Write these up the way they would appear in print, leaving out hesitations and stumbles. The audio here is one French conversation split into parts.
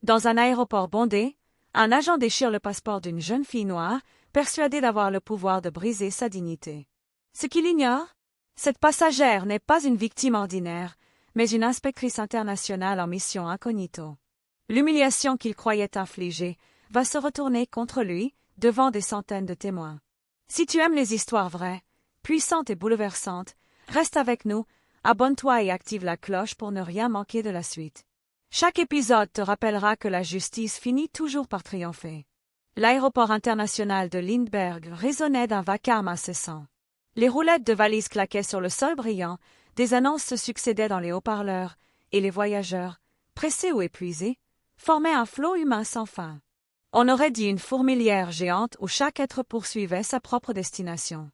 Dans un aéroport bondé, un agent déchire le passeport d'une jeune fille noire, persuadée d'avoir le pouvoir de briser sa dignité. Ce qu'il ignore, cette passagère n'est pas une victime ordinaire, mais une inspectrice internationale en mission incognito. L'humiliation qu'il croyait infliger va se retourner contre lui devant des centaines de témoins. Si tu aimes les histoires vraies, puissantes et bouleversantes, reste avec nous, abonne-toi et active la cloche pour ne rien manquer de la suite. Chaque épisode te rappellera que la justice finit toujours par triompher. L'aéroport international de Lindbergh résonnait d'un vacarme incessant. Les roulettes de valises claquaient sur le sol brillant, des annonces se succédaient dans les haut-parleurs, et les voyageurs, pressés ou épuisés, formaient un flot humain sans fin. On aurait dit une fourmilière géante où chaque être poursuivait sa propre destination.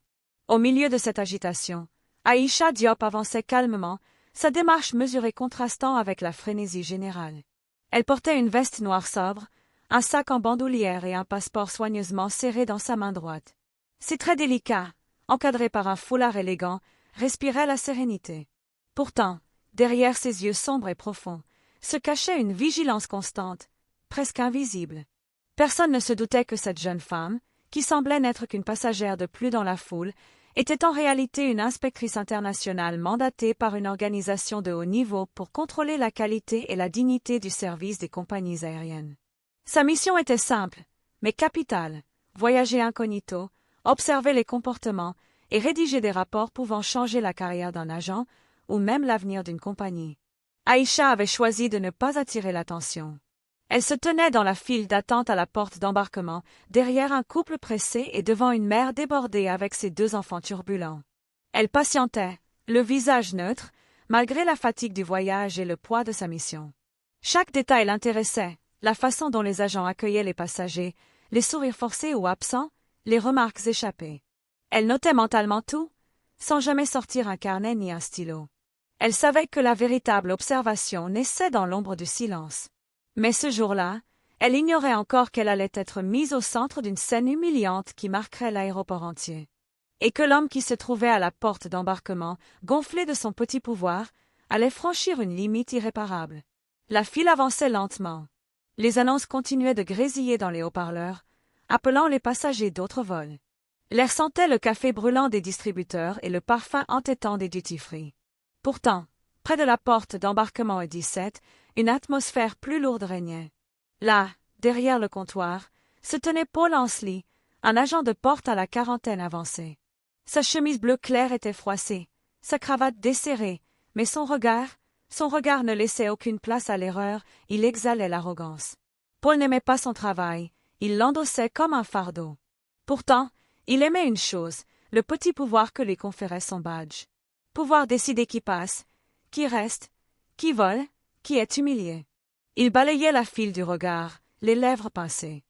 Au milieu de cette agitation, Aïcha Diop avançait calmement, sa démarche mesurée contrastant avec la frénésie générale. Elle portait une veste noire sobre, un sac en bandoulière et un passeport soigneusement serré dans sa main droite. Ses traits délicats, encadrés par un foulard élégant, respiraient la sérénité. Pourtant, derrière ses yeux sombres et profonds, se cachait une vigilance constante, presque invisible. Personne ne se doutait que cette jeune femme, qui semblait n'être qu'une passagère de plus dans la foule, était en réalité une inspectrice internationale mandatée par une organisation de haut niveau pour contrôler la qualité et la dignité du service des compagnies aériennes. Sa mission était simple, mais capitale: voyager incognito, observer les comportements et rédiger des rapports pouvant changer la carrière d'un agent ou même l'avenir d'une compagnie. Aïcha avait choisi de ne pas attirer l'attention. Elle se tenait dans la file d'attente à la porte d'embarquement, derrière un couple pressé et devant une mère débordée avec ses 2 enfants turbulents. Elle patientait, le visage neutre, malgré la fatigue du voyage et le poids de sa mission. Chaque détail l'intéressait, la façon dont les agents accueillaient les passagers, les sourires forcés ou absents, les remarques échappées. Elle notait mentalement tout, sans jamais sortir un carnet ni un stylo. Elle savait que la véritable observation naissait dans l'ombre du silence. Mais ce jour-là, elle ignorait encore qu'elle allait être mise au centre d'une scène humiliante qui marquerait l'aéroport entier. Et que l'homme qui se trouvait à la porte d'embarquement, gonflé de son petit pouvoir, allait franchir une limite irréparable. La file avançait lentement. Les annonces continuaient de grésiller dans les haut-parleurs, appelant les passagers d'autres vols. L'air sentait le café brûlant des distributeurs et le parfum entêtant des duty-free. Pourtant, près de la porte d'embarquement E17, une atmosphère plus lourde régnait. Là, derrière le comptoir, se tenait Paul Ansley, un agent de porte à la quarantaine avancée. Sa chemise bleu clair était froissée, sa cravate desserrée, mais son regard ne laissait aucune place à l'erreur, il exhalait l'arrogance. Paul n'aimait pas son travail, il l'endossait comme un fardeau. Pourtant, il aimait une chose, le petit pouvoir que lui conférait son badge. Pouvoir décider qui passe, qui reste, qui vole, qui est humilié. Il balayait la file du regard, les lèvres pincées.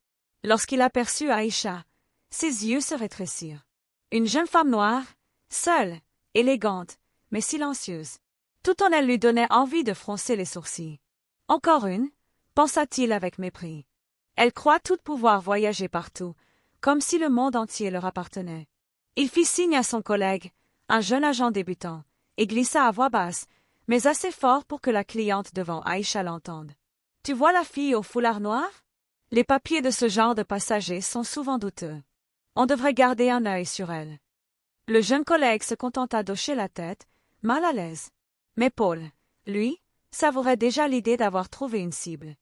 Lorsqu'il aperçut Aïcha, ses yeux se rétrécirent. Une jeune femme noire, seule, élégante, mais silencieuse. Tout en elle lui donnait envie de froncer les sourcils. Encore une, pensa-t-il avec mépris. Elle croit tout pouvoir voyager partout, comme si le monde entier leur appartenait. Il fit signe à son collègue, un jeune agent débutant, et glissa à voix basse, mais assez fort pour que la cliente devant Aïcha l'entende. « Tu vois la fille au foulard noir? Les papiers de ce genre de passagers sont souvent douteux. On devrait garder un œil sur elle. » Le jeune collègue se contenta d'hocher la tête, mal à l'aise. Mais Paul, lui, savourait déjà l'idée d'avoir trouvé une cible.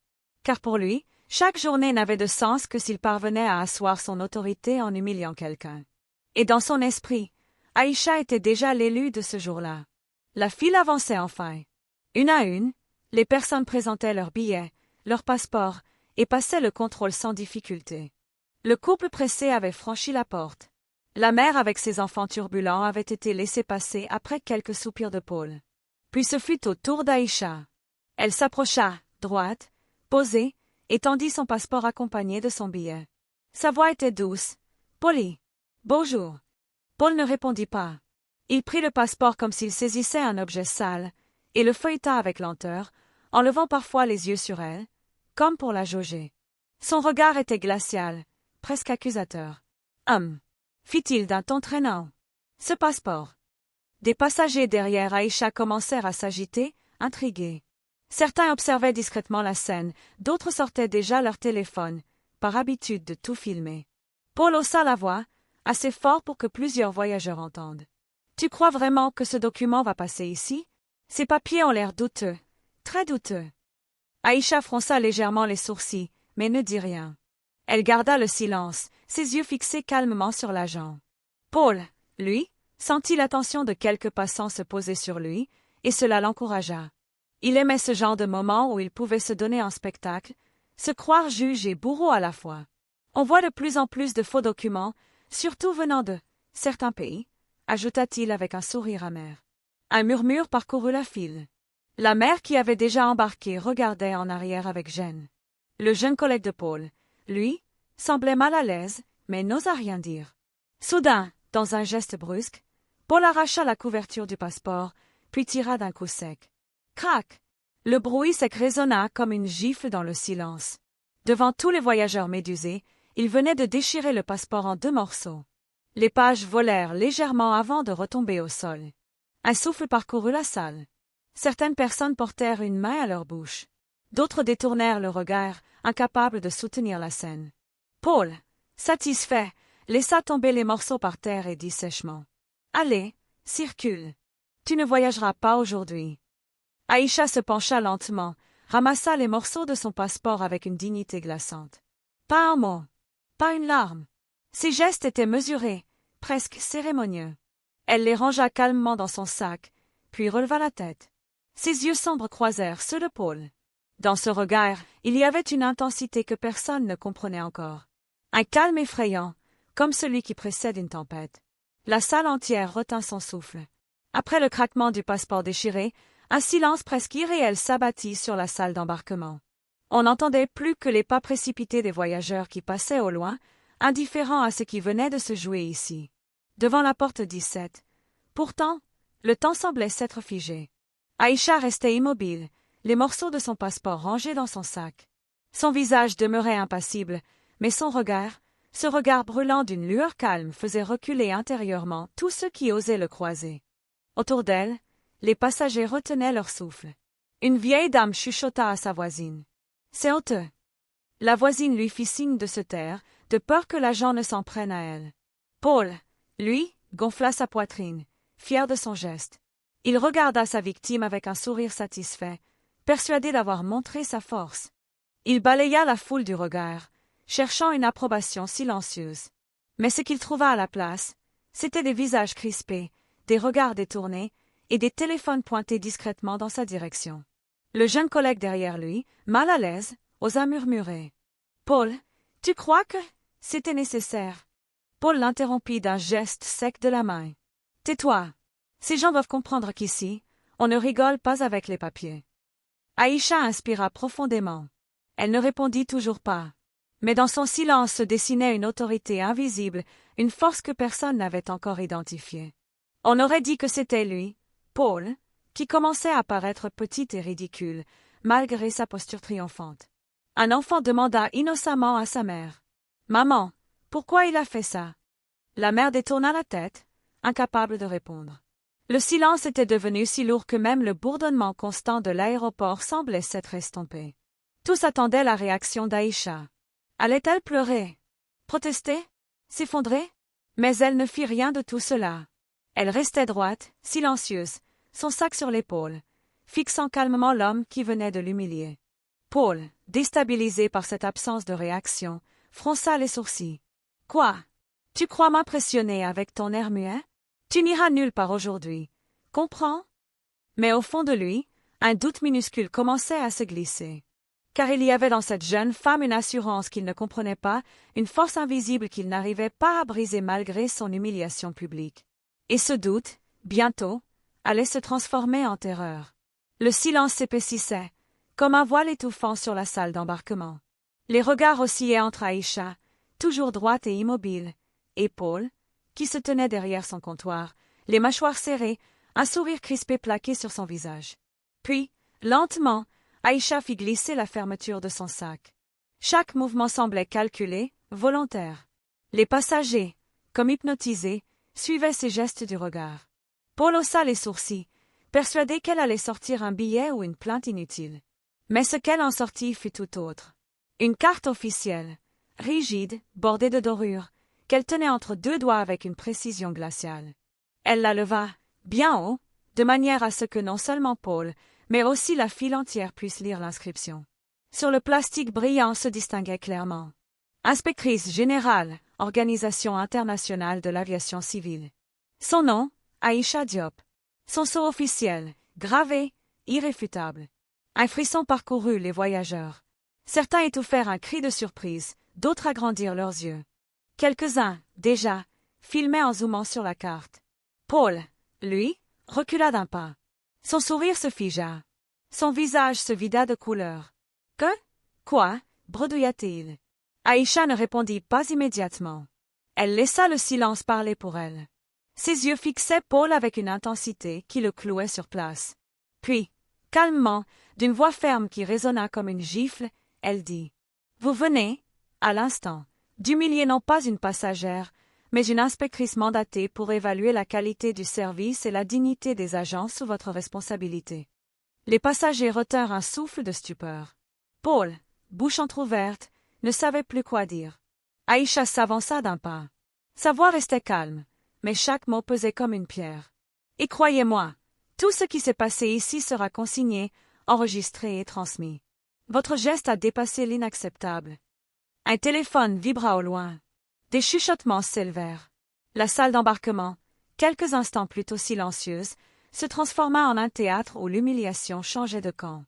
Car pour lui, chaque journée n'avait de sens que s'il parvenait à asseoir son autorité en humiliant quelqu'un. Et dans son esprit, Aïcha était déjà l'élu de ce jour-là. La file avançait enfin. Une à une, les personnes présentaient leurs billets, leurs passeports, et passaient le contrôle sans difficulté. Le couple pressé avait franchi la porte. La mère avec ses enfants turbulents avait été laissée passer après quelques soupirs de Paul. Puis ce fut au tour d'Aïcha. Elle s'approcha, droite, posée, et tendit son passeport accompagné de son billet. Sa voix était douce, polie. « Bonjour. » Paul ne répondit pas. Il prit le passeport comme s'il saisissait un objet sale, et le feuilleta avec lenteur, en levant parfois les yeux sur elle, comme pour la jauger. Son regard était glacial, presque accusateur. Fit-il d'un ton traînant. Ce passeport. Des passagers derrière Aïcha commencèrent à s'agiter, intrigués. Certains observaient discrètement la scène, d'autres sortaient déjà leur téléphone, par habitude de tout filmer. Paul haussa la voix, assez fort pour que plusieurs voyageurs entendent. « Tu crois vraiment que ce document va passer ici? Ces papiers ont l'air douteux, très douteux. » Aïcha fronça légèrement les sourcils, mais ne dit rien. Elle garda le silence, ses yeux fixés calmement sur l'agent. Paul, lui, sentit l'attention de quelques passants se poser sur lui, et cela l'encouragea. Il aimait ce genre de moment où il pouvait se donner en spectacle, se croire juge et bourreau à la fois. On voit de plus en plus de faux documents, surtout venant de certains pays, ajouta-t-il avec un sourire amer. Un murmure parcourut la file. La mère qui avait déjà embarqué regardait en arrière avec gêne. Le jeune collègue de Paul, lui, semblait mal à l'aise, mais n'osa rien dire. Soudain, dans un geste brusque, Paul arracha la couverture du passeport, puis tira d'un coup sec. Crac! Le bruit sec résonna comme une gifle dans le silence. Devant tous les voyageurs médusés, il venait de déchirer le passeport en 2 morceaux. Les pages volèrent légèrement avant de retomber au sol. Un souffle parcourut la salle. Certaines personnes portèrent une main à leur bouche. D'autres détournèrent le regard, incapables de soutenir la scène. Paul, satisfait, laissa tomber les morceaux par terre et dit sèchement. « Allez, circule. Tu ne voyageras pas aujourd'hui. » Aïcha se pencha lentement, ramassa les morceaux de son passeport avec une dignité glaçante. Pas un mot, pas une larme. Ses gestes étaient mesurés, presque cérémonieux. Elle les rangea calmement dans son sac, puis releva la tête. Ses yeux sombres croisèrent ceux de Paul. Dans ce regard, il y avait une intensité que personne ne comprenait encore. Un calme effrayant, comme celui qui précède une tempête. La salle entière retint son souffle. Après le craquement du passeport déchiré, un silence presque irréel s'abattit sur la salle d'embarquement. On n'entendait plus que les pas précipités des voyageurs qui passaient au loin, indifférents à ce qui venait de se jouer ici. Devant la porte 17. Pourtant, le temps semblait s'être figé. Aïcha restait immobile, les morceaux de son passeport rangés dans son sac. Son visage demeurait impassible, mais son regard, ce regard brûlant d'une lueur calme, faisait reculer intérieurement tous ceux qui osaient le croiser. Autour d'elle, les passagers retenaient leur souffle. Une vieille dame chuchota à sa voisine. « C'est honteux. » La voisine lui fit signe de se taire, de peur que l'agent ne s'en prenne à elle. Paul, lui, gonfla sa poitrine, fier de son geste. Il regarda sa victime avec un sourire satisfait, persuadé d'avoir montré sa force. Il balaya la foule du regard, cherchant une approbation silencieuse. Mais ce qu'il trouva à la place, c'étaient des visages crispés, des regards détournés et des téléphones pointés discrètement dans sa direction. Le jeune collègue derrière lui, mal à l'aise, osa murmurer. « Paul, tu crois que c'était nécessaire ?» Paul l'interrompit d'un geste sec de la main. « Tais-toi. Ces gens doivent comprendre qu'ici, on ne rigole pas avec les papiers. » Aïcha inspira profondément. Elle ne répondit toujours pas. Mais dans son silence se dessinait une autorité invisible, une force que personne n'avait encore identifiée. On aurait dit que c'était lui, Paul, qui commençait à paraître petit et ridicule, malgré sa posture triomphante. Un enfant demanda innocemment à sa mère. « Maman, pourquoi il a fait ça ?» La mère détourna la tête, incapable de répondre. Le silence était devenu si lourd que même le bourdonnement constant de l'aéroport semblait s'être estompé. Tous attendaient la réaction d'Aïcha. Allait-elle pleurer? Protester? S'effondrer? Mais elle ne fit rien de tout cela. Elle restait droite, silencieuse, son sac sur l'épaule, fixant calmement l'homme qui venait de l'humilier. Paul, déstabilisé par cette absence de réaction, fronça les sourcils. « Quoi? Tu crois m'impressionner avec ton air muet? Tu n'iras nulle part aujourd'hui. Comprends? » Mais au fond de lui, un doute minuscule commençait à se glisser. Car il y avait dans cette jeune femme une assurance qu'il ne comprenait pas, une force invisible qu'il n'arrivait pas à briser malgré son humiliation publique. Et ce doute, bientôt, allait se transformer en terreur. Le silence s'épaississait, comme un voile étouffant sur la salle d'embarquement. Les regards oscillaient entre Aïcha, toujours droite et immobile, et Paul, qui se tenait derrière son comptoir, les mâchoires serrées, un sourire crispé plaqué sur son visage. Puis, lentement, Aïcha fit glisser la fermeture de son sac. Chaque mouvement semblait calculé, volontaire. Les passagers, comme hypnotisés, suivaient ses gestes du regard. Paul haussa les sourcils, persuadé qu'elle allait sortir un billet ou une plainte inutile. Mais ce qu'elle en sortit fut tout autre. Une carte officielle, rigide, bordée de dorures, qu'elle tenait entre deux doigts avec une précision glaciale. Elle la leva, bien haut, de manière à ce que non seulement Paul, mais aussi la file entière puisse lire l'inscription. Sur le plastique brillant se distinguait clairement: Inspectrice générale, Organisation internationale de l'aviation civile. Son nom, Aïcha Diop. Son sceau officiel, gravé, irréfutable. Un frisson parcourut les voyageurs. Certains étouffèrent un cri de surprise, d'autres agrandirent leurs yeux. Quelques-uns, déjà, filmaient en zoomant sur la carte. Paul, lui, recula d'un pas. Son sourire se figea. Son visage se vida de couleur. Que? Quoi? Bredouilla-t-il. Aïcha ne répondit pas immédiatement. Elle laissa le silence parler pour elle. Ses yeux fixaient Paul avec une intensité qui le clouait sur place. Puis, calmement, d'une voix ferme qui résonna comme une gifle, elle dit: Vous venez, à l'instant, d'humilier non pas une passagère, mais une inspectrice mandatée pour évaluer la qualité du service et la dignité des agents sous votre responsabilité. Les passagers retinrent un souffle de stupeur. Paul, bouche entr'ouverte, ne savait plus quoi dire. Aïcha s'avança d'un pas. Sa voix restait calme, mais chaque mot pesait comme une pierre. Et croyez-moi, tout ce qui s'est passé ici sera consigné, enregistré et transmis. Votre geste a dépassé l'inacceptable. Un téléphone vibra au loin. Des chuchotements s'élevèrent. La salle d'embarquement, quelques instants plus tôt silencieuse, se transforma en un théâtre où l'humiliation changeait de camp.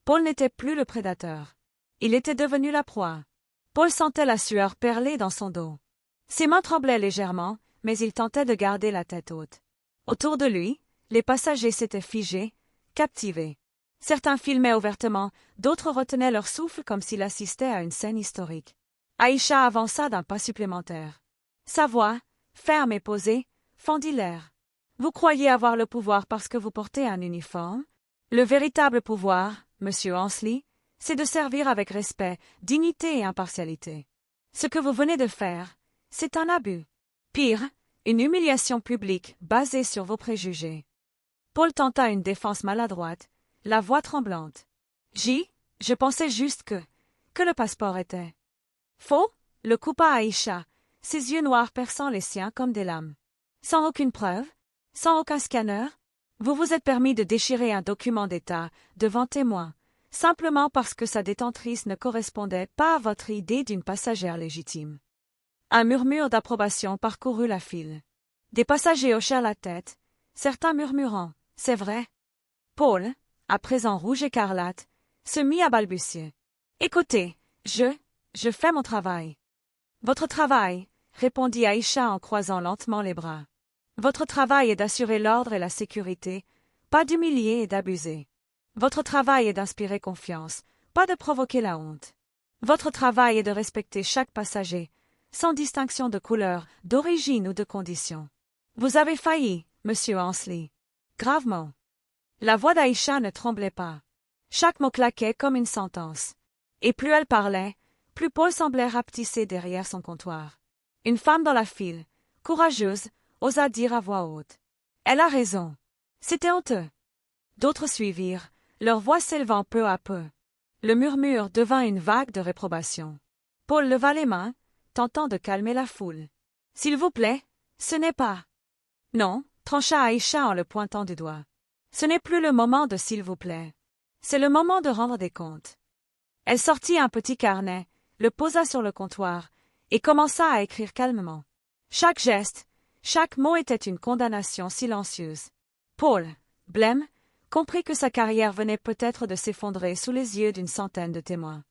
Paul n'était plus le prédateur. Il était devenu la proie. Paul sentait la sueur perler dans son dos. Ses mains tremblaient légèrement, mais il tentait de garder la tête haute. Autour de lui, les passagers s'étaient figés, captivés. Certains filmaient ouvertement, d'autres retenaient leur souffle comme s'ils assistaient à une scène historique. Aïcha avança d'un pas supplémentaire. Sa voix, ferme et posée, fendit l'air. Vous croyez avoir le pouvoir parce que vous portez un uniforme? Le véritable pouvoir, monsieur Ansley, c'est de servir avec respect, dignité et impartialité. Ce que vous venez de faire, c'est un abus. Pire, une humiliation publique basée sur vos préjugés. Paul tenta une défense maladroite, la voix tremblante. Je pensais juste que le passeport était faux, le coupa Aïcha, ses yeux noirs perçant les siens comme des lames. Sans aucune preuve, sans aucun scanner, vous vous êtes permis de déchirer un document d'État devant témoin, simplement parce que sa détentrice ne correspondait pas à votre idée d'une passagère légitime. Un murmure d'approbation parcourut la file. Des passagers hochèrent la tête, certains murmurant « C'est vrai ». Paul, à présent rouge écarlate, se mit à balbutier. « Écoutez, je fais mon travail. » « Votre travail, » répondit Aïcha en croisant lentement les bras. « Votre travail est d'assurer l'ordre et la sécurité, pas d'humilier et d'abuser. Votre travail est d'inspirer confiance, pas de provoquer la honte. Votre travail est de respecter chaque passager, sans distinction de couleur, d'origine ou de condition. Vous avez failli, monsieur Ansley. Gravement. » La voix d'Aïcha ne tremblait pas. Chaque mot claquait comme une sentence. Et plus elle parlait, plus Paul semblait rapetisser derrière son comptoir. Une femme dans la file, courageuse, osa dire à voix haute: « Elle a raison. C'était honteux. » D'autres suivirent, leur voix s'élevant peu à peu. Le murmure devint une vague de réprobation. Paul leva les mains, tentant de calmer la foule. « S'il vous plaît, ce n'est pas. » « Non, » trancha Aïcha en le pointant du doigt. « Ce n'est plus le moment de s'il vous plaît. C'est le moment de rendre des comptes. » Elle sortit un petit carnet, le posa sur le comptoir, et commença à écrire calmement. Chaque geste, chaque mot était une condamnation silencieuse. Paul, blême, comprit que sa carrière venait peut-être de s'effondrer sous les yeux d'une centaine de témoins.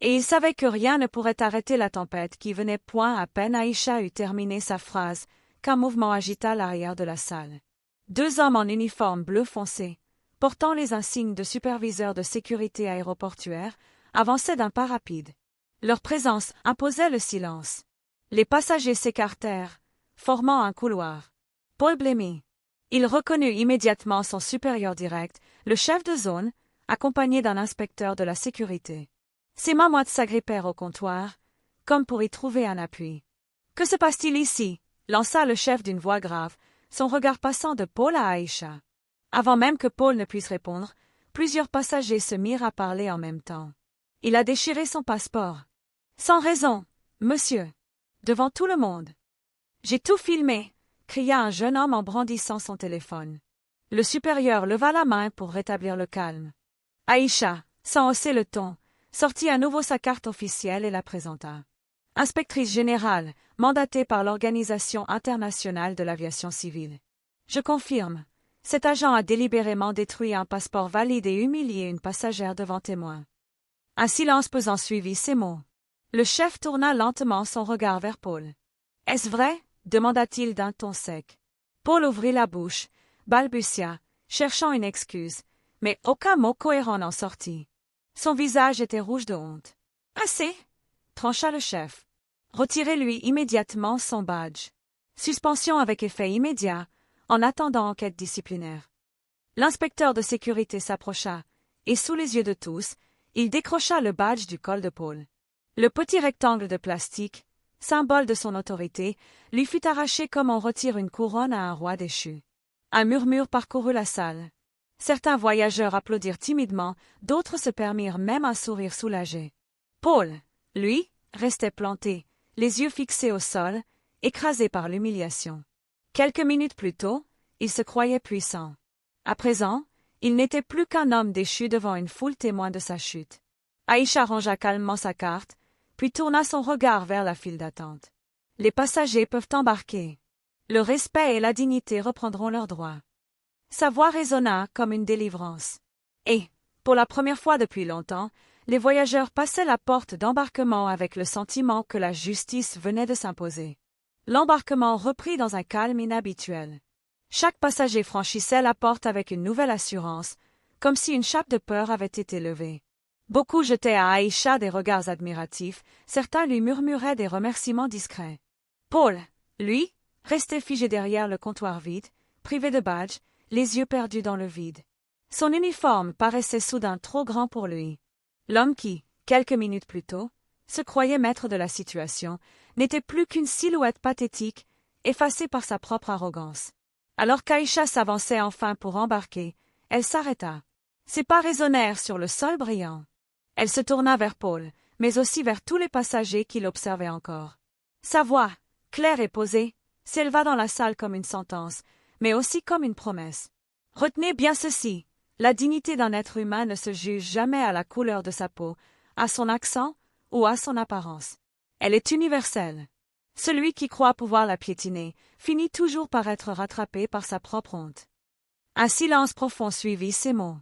Et il savait que rien ne pourrait arrêter la tempête qui venait point à peine Aïcha eut terminé sa phrase, qu'un mouvement agita l'arrière de la salle. Deux hommes en uniforme bleu foncé, portant les insignes de superviseurs de sécurité aéroportuaire, avançaient d'un pas rapide. Leur présence imposait le silence. Les passagers s'écartèrent, formant un couloir. Paul blêmit. Il reconnut immédiatement son supérieur direct, le chef de zone, accompagné d'un inspecteur de la sécurité. Ses mains moites s'agrippèrent au comptoir, comme pour y trouver un appui. « Que se passe-t-il ici » lança le chef d'une voix grave, son regard passant de Paul à Aïcha. Avant même que Paul ne puisse répondre, plusieurs passagers se mirent à parler en même temps. Il a déchiré son passeport. Sans raison, monsieur. Devant tout le monde. J'ai tout filmé, cria un jeune homme en brandissant son téléphone. Le supérieur leva la main pour rétablir le calme. Aïcha, sans hausser le ton, sortit à nouveau sa carte officielle et la présenta. Inspectrice générale, mandatée par l'Organisation internationale de l'aviation civile. Je confirme. Cet agent a délibérément détruit un passeport valide et humilié une passagère devant témoin. Un silence pesant suivit ces mots. Le chef tourna lentement son regard vers Paul. « Est-ce vrai ?» demanda-t-il d'un ton sec. Paul ouvrit la bouche, balbutia, cherchant une excuse, mais aucun mot cohérent n'en sortit. Son visage était rouge de honte. « Assez !» trancha le chef. « Retirez-lui immédiatement son badge. Suspension avec effet immédiat, en attendant enquête disciplinaire. » L'inspecteur de sécurité s'approcha, et sous les yeux de tous, il décrocha le badge du col de Paul. Le petit rectangle de plastique, symbole de son autorité, lui fut arraché comme on retire une couronne à un roi déchu. Un murmure parcourut la salle. Certains voyageurs applaudirent timidement, d'autres se permirent même un sourire soulagé. Paul, lui, restait planté, les yeux fixés au sol, écrasé par l'humiliation. Quelques minutes plus tôt, il se croyait puissant. À présent, il n'était plus qu'un homme déchu devant une foule témoin de sa chute. Aïcha rangea calmement sa carte, puis tourna son regard vers la file d'attente. Les passagers peuvent embarquer. Le respect et la dignité reprendront leurs droits. Sa voix résonna comme une délivrance. Et, pour la première fois depuis longtemps, les voyageurs passaient la porte d'embarquement avec le sentiment que la justice venait de s'imposer. L'embarquement reprit dans un calme inhabituel. Chaque passager franchissait la porte avec une nouvelle assurance, comme si une chape de peur avait été levée. Beaucoup jetaient à Aïcha des regards admiratifs, certains lui murmuraient des remerciements discrets. Paul, lui, restait figé derrière le comptoir vide, privé de badge, les yeux perdus dans le vide. Son uniforme paraissait soudain trop grand pour lui. L'homme qui, quelques minutes plus tôt, se croyait maître de la situation, n'était plus qu'une silhouette pathétique, effacée par sa propre arrogance. Alors qu'Aïcha s'avançait enfin pour embarquer, elle s'arrêta. Ses pas résonnèrent sur le sol brillant. Elle se tourna vers Paul, mais aussi vers tous les passagers qui l'observaient encore. Sa voix, claire et posée, s'éleva dans la salle comme une sentence, mais aussi comme une promesse. Retenez bien ceci, la dignité d'un être humain ne se juge jamais à la couleur de sa peau, à son accent ou à son apparence. Elle est universelle. Celui qui croit pouvoir la piétiner finit toujours par être rattrapé par sa propre honte. Un silence profond suivit ces mots.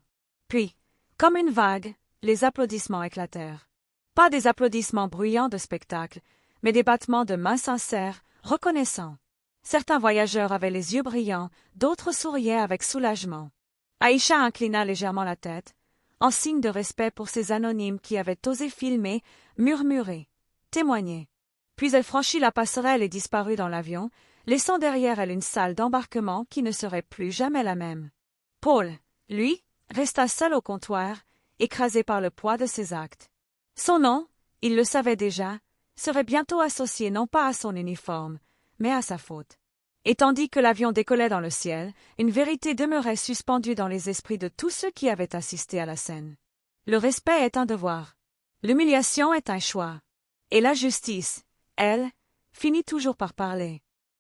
Puis, comme une vague, les applaudissements éclatèrent. Pas des applaudissements bruyants de spectacle, mais des battements de mains sincères, reconnaissants. Certains voyageurs avaient les yeux brillants, d'autres souriaient avec soulagement. Aïcha inclina légèrement la tête, en signe de respect pour ces anonymes qui avaient osé filmer, murmurer, témoigner. Puis elle franchit la passerelle et disparut dans l'avion, laissant derrière elle une salle d'embarquement qui ne serait plus jamais la même. Paul, lui, resta seul au comptoir, écrasé par le poids de ses actes. Son nom, il le savait déjà, serait bientôt associé non pas à son uniforme, mais à sa faute. Et tandis que l'avion décollait dans le ciel, une vérité demeurait suspendue dans les esprits de tous ceux qui avaient assisté à la scène. Le respect est un devoir. L'humiliation est un choix. Et la justice, elle, finit toujours par parler.